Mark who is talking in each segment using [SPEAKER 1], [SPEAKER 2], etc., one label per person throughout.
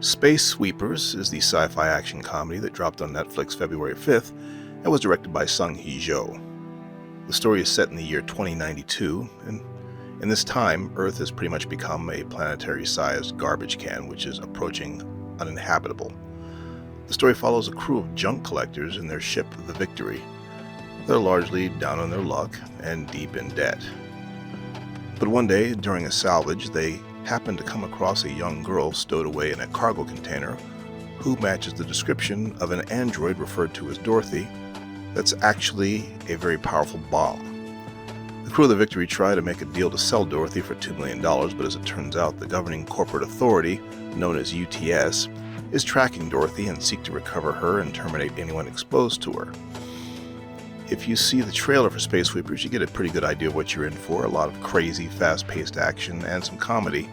[SPEAKER 1] Space Sweepers is the sci-fi action comedy that dropped on Netflix February 5th and was directed by Hye Jin Yu. The story is set in the year 2092, and in this time, Earth has pretty much become a planetary-sized garbage can, which is approaching uninhabitable. The story follows a crew of junk collectors in their ship, the Victory. They're largely down on their luck and deep in debt. But one day, during a salvage, they happen to come across a young girl stowed away in a cargo container who matches the description of an android referred to as Dorothy that's actually a very powerful bomb. The crew of the Victory try to make a deal to sell Dorothy for $2 million, but as it turns out, the governing corporate authority, known as UTS, is tracking Dorothy and seek to recover her and terminate anyone exposed to her. If you see the trailer for Space Sweepers, you get a pretty good idea of what you're in for. A lot of crazy, fast-paced action and some comedy.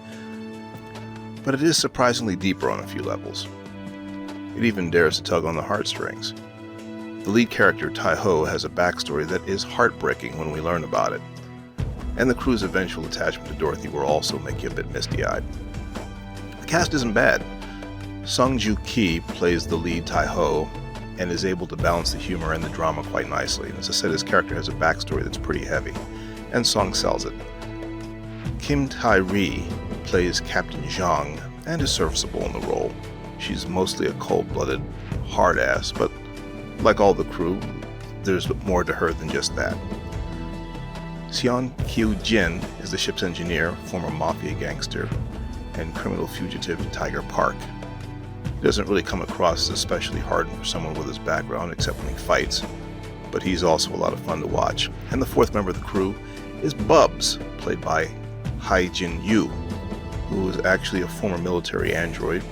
[SPEAKER 1] But it is surprisingly deeper on a few levels. It even dares to tug on the heartstrings. The lead character, Tai Ho, has a backstory that is heartbreaking when we learn about it. And the crew's eventual attachment to Dorothy will also make you a bit misty-eyed. The cast isn't bad. Sung Joo Ki plays the lead Tai Ho, and is able to balance the humor and the drama quite nicely. And as I said, his character has a backstory that's pretty heavy, and Song sells it. Kim Tae-ri plays Captain Zhang and is serviceable in the role. She's mostly a cold-blooded hard-ass, but like all the crew, there's more to her than just that. Seon Kyu-jin is the ship's engineer, former mafia gangster, and criminal fugitive Tiger Park. He doesn't really come across as especially hardened for someone with his background, except when he fights, but he's also a lot of fun to watch. And the fourth member of the crew is Bubs, played by Hye Jin Yu, who is actually a former military android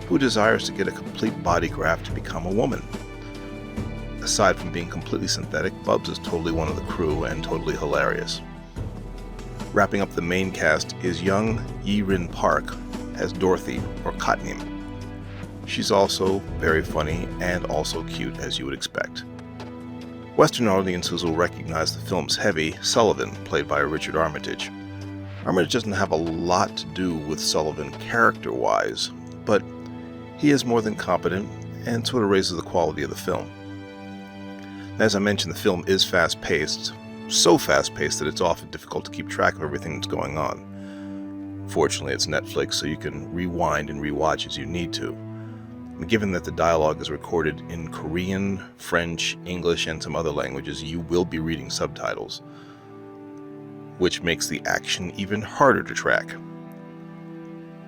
[SPEAKER 1] who desires to get a complete body graft to become a woman. Aside from being completely synthetic, Bubs is totally one of the crew and totally hilarious. Wrapping up the main cast is young Yi-Rin Park as Dorothy, or Katnim. She's also very funny and also cute, as you would expect. Western audiences will recognize the film's heavy Sullivan, played by Richard Armitage. Armitage doesn't have a lot to do with Sullivan character-wise, but he is more than competent and sort of raises the quality of the film. As I mentioned, the film is fast-paced, so fast-paced that it's often difficult to keep track of everything that's going on. Fortunately, it's Netflix, so you can rewind and rewatch as you need to. Given that the dialogue is recorded in Korean, French, English, and some other languages, you will be reading subtitles, which makes the action even harder to track.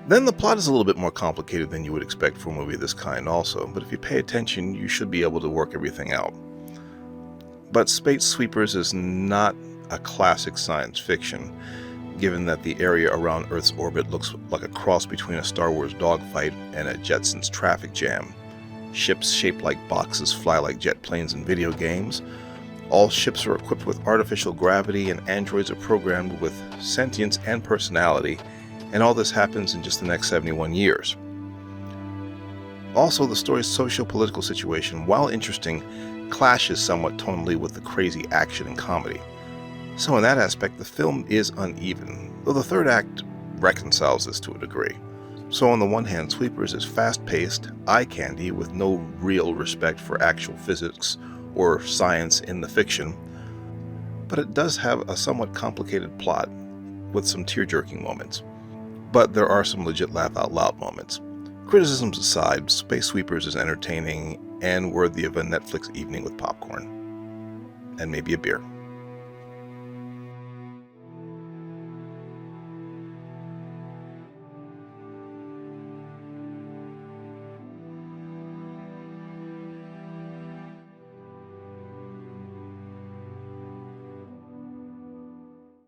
[SPEAKER 1] Then the plot is a little bit more complicated than you would expect for a movie of this kind also, but if you pay attention, you should be able to work everything out. But Space Sweepers is not a classic science fiction, given that the area around Earth's orbit looks like a cross between a Star Wars dogfight and a Jetsons traffic jam. Ships shaped like boxes fly like jet planes in video games. All ships are equipped with artificial gravity, and androids are programmed with sentience and personality, and all this happens in just the next 71 years. Also, the story's socio-political situation, while interesting, clashes somewhat tonally with the crazy action and comedy. So in that aspect, the film is uneven, though the third act reconciles this to a degree. So on the one hand, Sweepers is fast-paced, eye-candy with no real respect for actual physics or science in the fiction, but it does have a somewhat complicated plot with some tear-jerking moments. But there are some legit laugh-out-loud moments. Criticisms aside, Space Sweepers is entertaining and worthy of a Netflix evening with popcorn. And maybe a beer.